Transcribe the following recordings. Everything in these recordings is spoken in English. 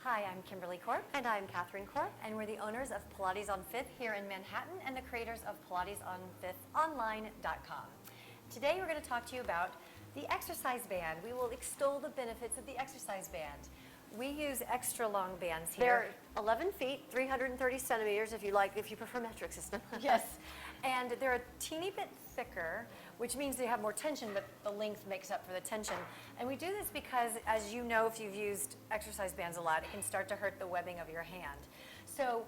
Hi, I'm Kimberly Corp. And I'm Catherine Corp. And we're the owners of Pilates on 5th here in Manhattan and the creators of PilatesOn5thOnline.com. Today we're going to talk to you about the exercise band. We will extol the benefits of the exercise band. We use extra long bands here. They're 11 feet, 330 centimeters if you prefer metric system. Yes, and they're a teeny bit thicker, which means they have more tension, but the length makes up for the tension. And we do this because, as you know, if you've used exercise bands a lot, it can start to hurt the webbing of your hand. So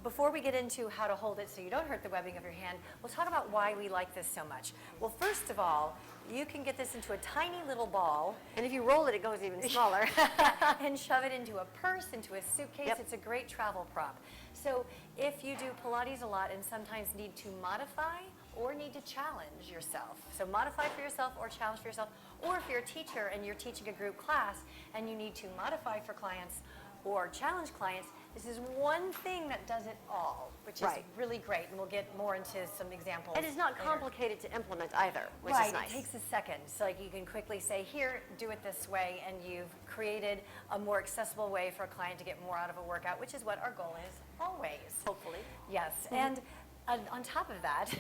before we get into how to hold it so you don't hurt the webbing of your hand, we'll talk about why we like this so much. Well, first of all, you can get this into a tiny little ball. And if you roll it, it goes even smaller. And shove it into a purse, into a suitcase. Yep. It's a great travel prop. So if you do Pilates a lot and sometimes need to modify or need to challenge yourself, so modify for yourself or challenge for yourself, or if you're a teacher and you're teaching a group class and you need to modify for clients or challenge clients, this is one thing that does it all, which is really great, and we'll get more into some examples. And it's not later. complicated to implement either, which Right, is nice. it takes a second. So like you can quickly say, here, do it this way, and you've created a more accessible way for a client to get more out of a workout, which is what our goal is always. Hopefully. Yes, and on top of that,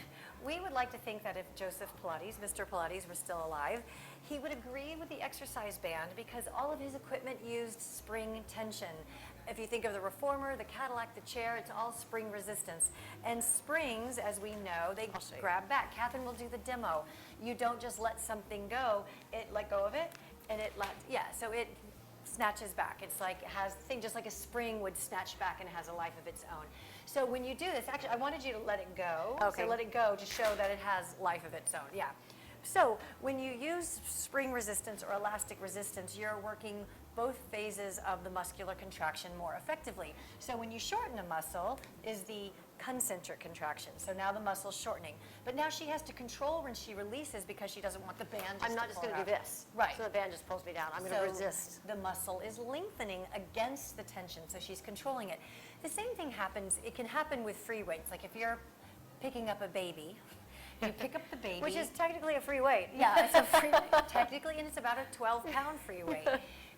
we would like to think that if Joseph Pilates, Mr. Pilates, were still alive, he would agree with the exercise band because all of his equipment used spring tension. If you think of the reformer, the Cadillac, the chair, it's all spring resistance. And springs, as we know, they grab back. Catherine will do the demo. You don't just let something go, it let go of it, and so it snatches back. It's like, it has thing just like a spring would snatch back and has a life of its own. So when you do this, actually, I wanted you to let it go. Okay. So let it go to show that it has life of its own, yeah. So when you use spring resistance or elastic resistance, you're working both phases of the muscular contraction more effectively. So when you shorten a muscle is the concentric contraction. So now the muscle's shortening. But now she has to control when she releases because she doesn't want the band I'm not just going to do this. Right. So the band just pulls me down. I'm going to resist. The muscle is lengthening against the tension, so she's controlling it. The same thing happens, it can happen with free weights. Like if you're picking up a baby, you pick up the baby. Which is technically a free weight. Yeah, it's a free technically, and it's about a 12-pound free weight.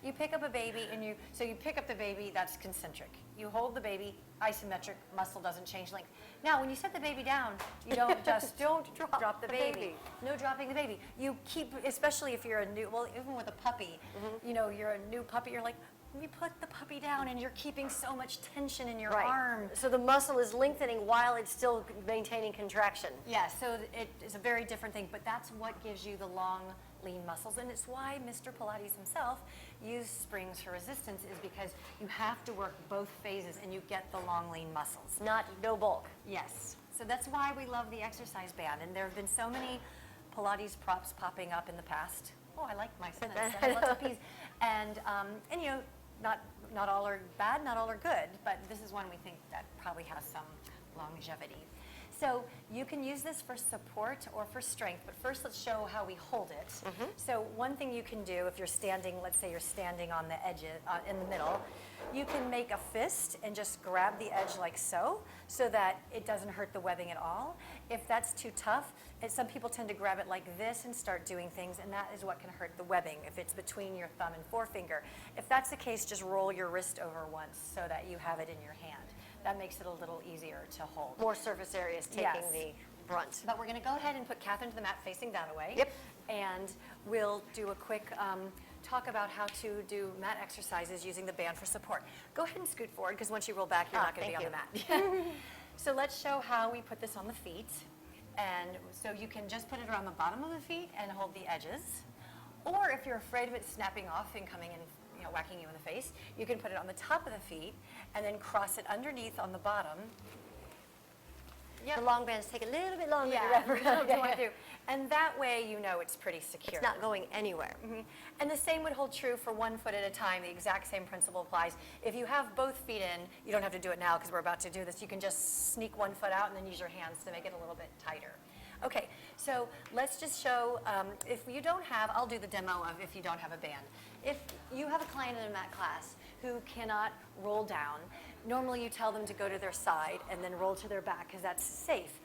You pick up a baby, and you pick up the baby, that's concentric. You hold the baby, isometric, muscle doesn't change length. Now, when you set the baby down, you don't just drop the baby. No dropping the baby. You keep, especially if you're a new, well, even with a puppy, you know, you're a new puppy, you're like, you put the puppy down and you're keeping so much tension in your arm. So the muscle is lengthening while it's still maintaining contraction. Yeah, so it is a very different thing, but that's what gives you the long, lean muscles, and it's why Mr. Pilates himself used springs for resistance, is because you have to work both phases and you get the long, lean muscles. No bulk. Yes, so that's why we love the exercise band, and there have been so many Pilates props popping up in the past. Oh, I like my sentence. I have lots of P's. And you know, not all are bad, not all are good, but this is one we think that probably has some longevity. So you can use this for support or for strength, but first let's show how we hold it. So one thing you can do if you're standing, let's say you're standing on the edge, in the middle, you can make a fist and just grab the edge like so that it doesn't hurt the webbing at all. If that's too tough, some people tend to grab it like this and start doing things, and that is what can hurt the webbing if it's between your thumb and forefinger. If that's the case, just roll your wrist over once so that you have it in your hand. That makes it a little easier to hold. More surface areas taking the brunt. But we're going to go ahead and put Catherine to the mat facing that way. Yep. And we'll do a quick talk about how to do mat exercises using the band for support. Go ahead and scoot forward, because once you roll back, you're not going to be on the mat. So let's show how we put this on the feet. And so you can just put it around the bottom of the feet and hold the edges. Or if you're afraid of it snapping off and coming in, you know, whacking you in the face, you can put it on the top of the feet and then cross it underneath on the bottom. The long bands take a little bit longer to Yeah, wrap. and that way you know it's pretty secure. It's not going anywhere. And the same would hold true for 1 foot at a time. The exact same principle applies. If you have both feet in, you don't have to do it now because we're about to do this. You can just sneak 1 foot out and then use your hands to make it a little bit tighter. Okay, so let's just show, if you don't have, I'll do the demo of if you don't have a band. If you have a client in a mat class who cannot roll down, normally you tell them to go to their side and then roll to their back because that's safe.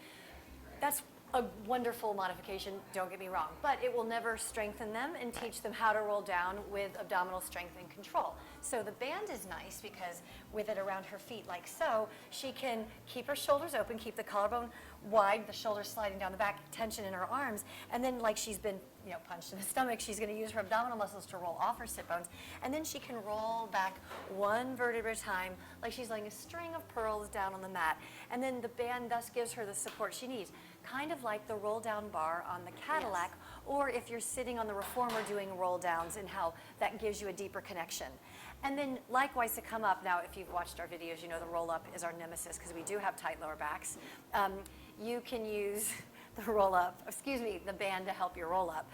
That's a wonderful modification, don't get me wrong, but it will never strengthen them and teach them how to roll down with abdominal strength and control. So the band is nice because with it around her feet like so, she can keep her shoulders open, keep the collarbone wide, the shoulders sliding down the back, tension in her arms, and then like she's been punched in the stomach, she's going to use her abdominal muscles to roll off her sit bones, and then she can roll back one vertebra at a time like she's laying a string of pearls down on the mat, and then the band thus gives her the support she needs, kind of like the roll down bar on the Cadillac, or if you're sitting on the Reformer doing roll downs, and how that gives you a deeper connection. And then likewise to come up, now if you've watched our videos, you know the roll up is our nemesis because we do have tight lower backs. You can use the band to help you roll up.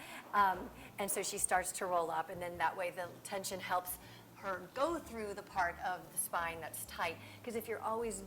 And so she starts to roll up, and then that way the tension helps her go through the part of the spine that's tight. Because if you're always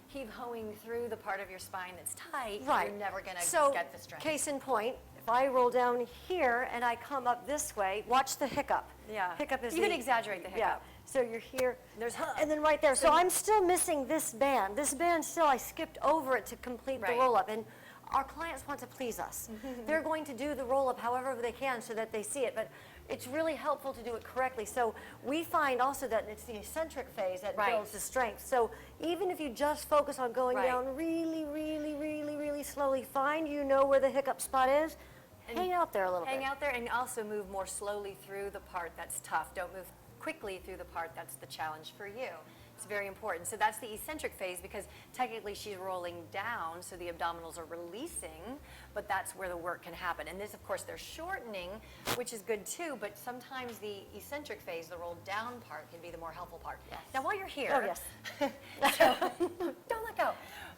heave-hoeing through the part of your spine that's tight, Right. you're never going to So, get the strength. case in point, if I roll down here and I come up this way, watch the hiccup. Yeah. Hiccup is You can exaggerate the hiccup. Yeah. So you're here, There's and then right there. So I'm still missing this band. This band still, I skipped over it to complete the Right. roll-up. And our clients want to please us. They're going to do the roll-up however they can so that they see it. But it's really helpful to do it correctly. So we find also that it's the eccentric phase that Right. builds the strength. So even if you just focus on going Right. down really, really, really, really slowly, find where the hiccup spot is, And hang out there a little bit. Hang out there and also move more slowly through the part that's tough. Don't move quickly through the part that's the challenge for you. It's very important. So that's the eccentric phase because technically she's rolling down, so the abdominals are releasing, but that's where the work can happen. And this, of course, they're shortening, which is good too, but sometimes the eccentric phase, the roll down part, can be the more helpful part. Yes. Now while you're here, Oh, yes. don't let go.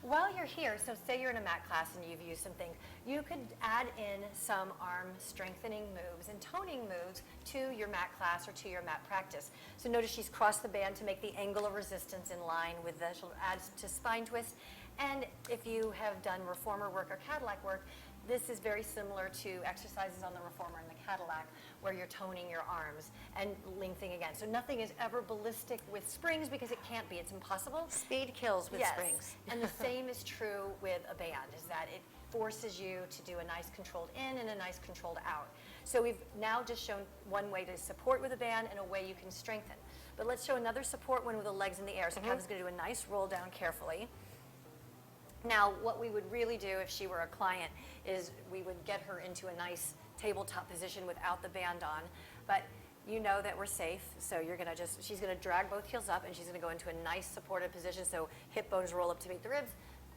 While you're here, so say you're in a mat class and you've used some things, you could add in some arm strengthening moves and toning moves to your mat class or to your mat practice. So notice she's crossed the band to make the angle of resistance in line with the, she'll add to spine twist. And if you have done reformer work or Cadillac work, this is very similar to exercises on the reformer and the Cadillac where you're toning your arms and lengthening again. So nothing is ever ballistic with springs because it can't be, it's impossible. Speed kills with Yes. springs. And the same is true with a band, is that it forces you to do a nice controlled in and a nice controlled out. So we've now just shown one way to support with a band and a way you can strengthen. But let's show another support one with the legs in the air. So Kevin's going to do a nice roll down carefully. Now, what we would really do if she were a client is we would get her into a nice tabletop position without the band on. But you know that we're safe, so you're going to she's going to drag both heels up and she's going to go into a nice supported position, so hip bones roll up to meet the ribs,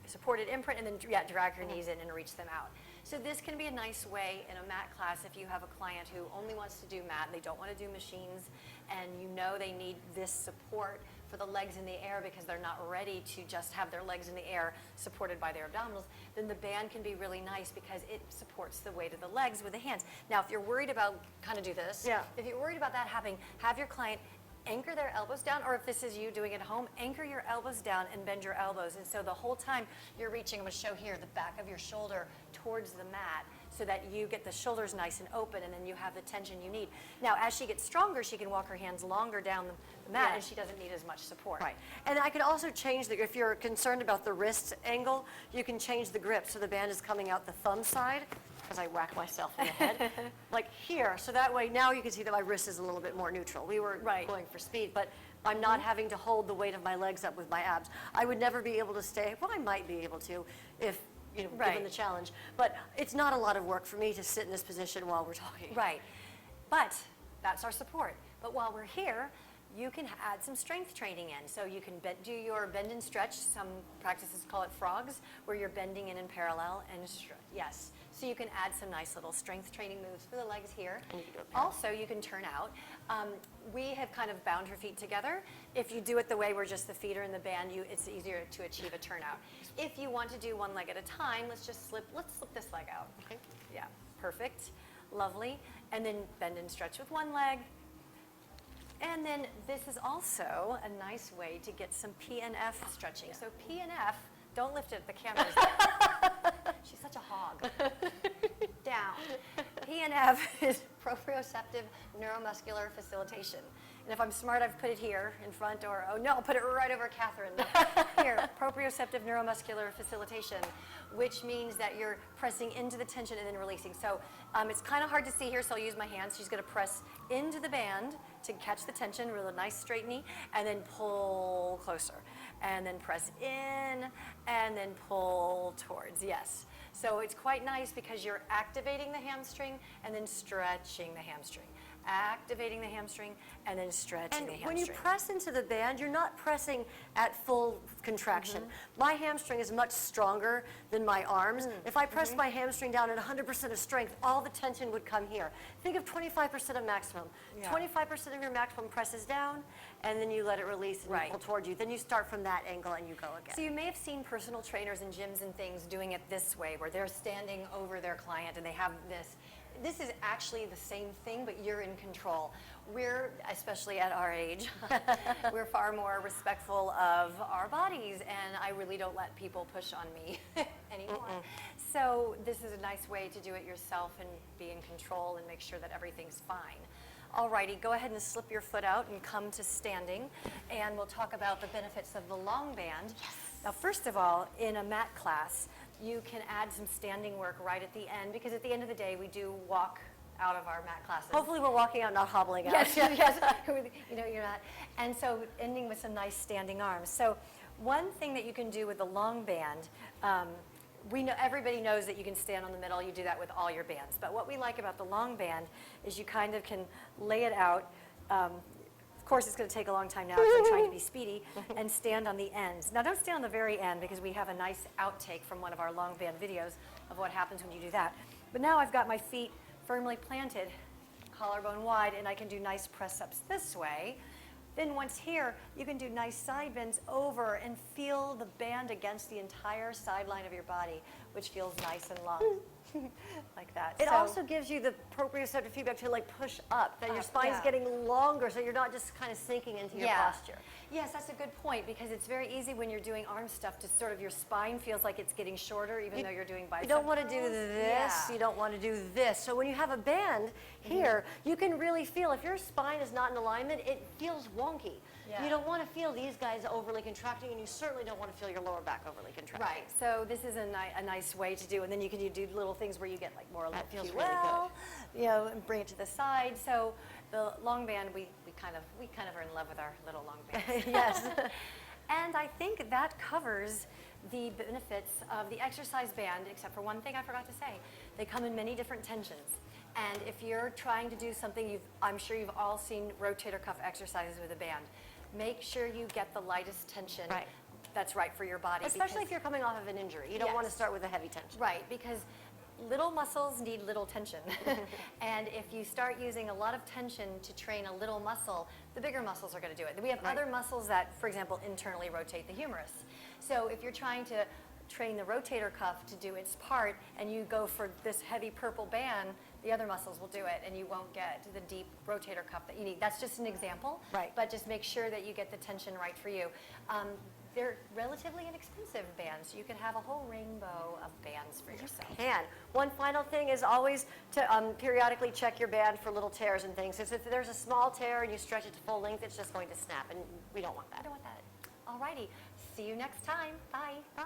supported imprint, and then drag her knees in and reach them out. So this can be a nice way in a mat class if you have a client who only wants to do mat and they don't want to do machines, and you know they need this support for the legs in the air because they're not ready to just have their legs in the air supported by their abdominals, then the band can be really nice because it supports the weight of the legs with the hands. Now, if you're worried about, kind of do this, Yeah. if you're worried about that happening, have your client anchor their elbows down, or if this is you doing it at home, anchor your elbows down and bend your elbows. And so the whole time you're reaching, I'm going to show here, the back of your shoulder towards the mat so that you get the shoulders nice and open and then you have the tension you need. Now, as she gets stronger, she can walk her hands longer down the mat Yeah. and she doesn't need as much support. Right. And I could also change if you're concerned about the wrist angle, you can change the grip so the band is coming out the thumb side, because I whack myself in the head, like here. So that way now you can see that my wrist is a little bit more neutral. We were Right. going for speed, but I'm not having to hold the weight of my legs up with my abs. I would never be able to stay, well, I might be able to if, given Right. the challenge, but it's not a lot of work for me to sit in this position while we're talking. Right. But that's our support. But while we're here, you can add some strength training in. So you can do your bend and stretch. Some practices call it frogs, where you're bending in parallel and yes. So you can add some nice little strength training moves for the legs here. And you can do it parallel. Also, you can turn out. We have kind of bound her feet together. If you do it the way where just the feet are in the band, it's easier to achieve a turnout. If you want to do one leg at a time, let's slip this leg out. Okay. Yeah, perfect, lovely. And then bend and stretch with one leg. And then this is also a nice way to get some P and F stretching. So P and F, don't lift it at the camera. She's such a hog. Down. P and F is proprioceptive neuromuscular facilitation. And if I'm smart, I've put it here in front, or, oh no, I'll put it right over Catherine. Here, proprioceptive neuromuscular facilitation, which means that you're pressing into the tension and then releasing. So it's kind of hard to see here, so I'll use my hands. She's going to press into the band to catch the tension, really nice straight knee, and then pull closer. And then press in, and then pull towards, yes. So it's quite nice because you're activating the hamstring and then stretching the hamstring. Activating the hamstring and then stretching the hamstring. When you press into the band, you're not pressing at full contraction. My hamstring is much stronger than my arms. If I press my hamstring down at 100% of strength, all the tension would come here. Think of 25% of maximum. 25% of your maximum presses down, and then you let it release and you pull toward you. Then you start from that angle and you go again. So you may have seen personal trainers in gyms and things doing it this way, where they're standing over their client and they have this. This is actually the same thing, but you're in control. We're, especially at our age, we're far more respectful of our bodies, and I really don't let people push on me anymore. So this is a nice way to do it yourself and be in control and make sure that everything's fine. Alrighty, go ahead and slip your foot out and come to standing, and we'll talk about the benefits of the long band. Yes. Now, first of all, in a mat class, you can add some standing work right at the end, because at the end of the day, we do walk out of our mat classes. Hopefully we're walking out, not hobbling out. Yes, yes. You know, you're not. And so ending with some nice standing arms. So one thing that you can do with the long band, we know, everybody knows that you can stand on the middle. You do that with all your bands. But what we like about the long band is you kind of can lay it out. Of course, it's going to take a long time now because I'm trying to be speedy, and stand on the ends. Now, don't stand on the very end, because we have a nice outtake from one of our long band videos of what happens when you do that. But now I've got my feet firmly planted, collarbone wide, and I can do nice press-ups this way. Then once here, you can do nice side bends over and feel the band against the entire sideline of your body, which feels nice and long. Like that. It also gives you the proprioceptive feedback to like push up, that your spine's getting longer, so you're not just kind of sinking into your posture. Yes, that's a good point, because it's very easy when you're doing arm stuff to sort of, your spine feels like it's getting shorter even though you're doing bicep. You don't want to do this, you don't want to do this. So when you have a band here, you can really feel, if your spine is not in alignment, it feels wonky. You don't want to feel these guys overly contracting, and you certainly don't want to feel your lower back overly contracting. Right, so this is a nice way to do, and then you can do little things where you get like more that feels QL, really good. You know, and bring it to the side. So the long band, we kind of are in love with our little long bands. Yes. And I think that covers the benefits of the exercise band, except for one thing I forgot to say. They come in many different tensions. And if you're trying to do something, I'm sure you've all seen rotator cuff exercises with a band. Make sure you get the lightest tension that's right for your body. Especially if you're coming off of an injury. You don't want to start with a heavy tension. Right, because little muscles need little tension. And if you start using a lot of tension to train a little muscle, the bigger muscles are going to do it. We have other muscles that, for example, internally rotate the humerus. So if you're trying to train the rotator cuff to do its part, and you go for this heavy purple band, the other muscles will do it, and you won't get the deep rotator cuff that you need. That's just an example, but just make sure that you get the tension right for you. They're relatively inexpensive bands. You can have a whole rainbow of bands for yourself. You can. One final thing is always to periodically check your band for little tears and things. If there's a small tear and you stretch it to full length, it's just going to snap, and we don't want that. I don't want that. All righty. See you next time. Bye. Bye.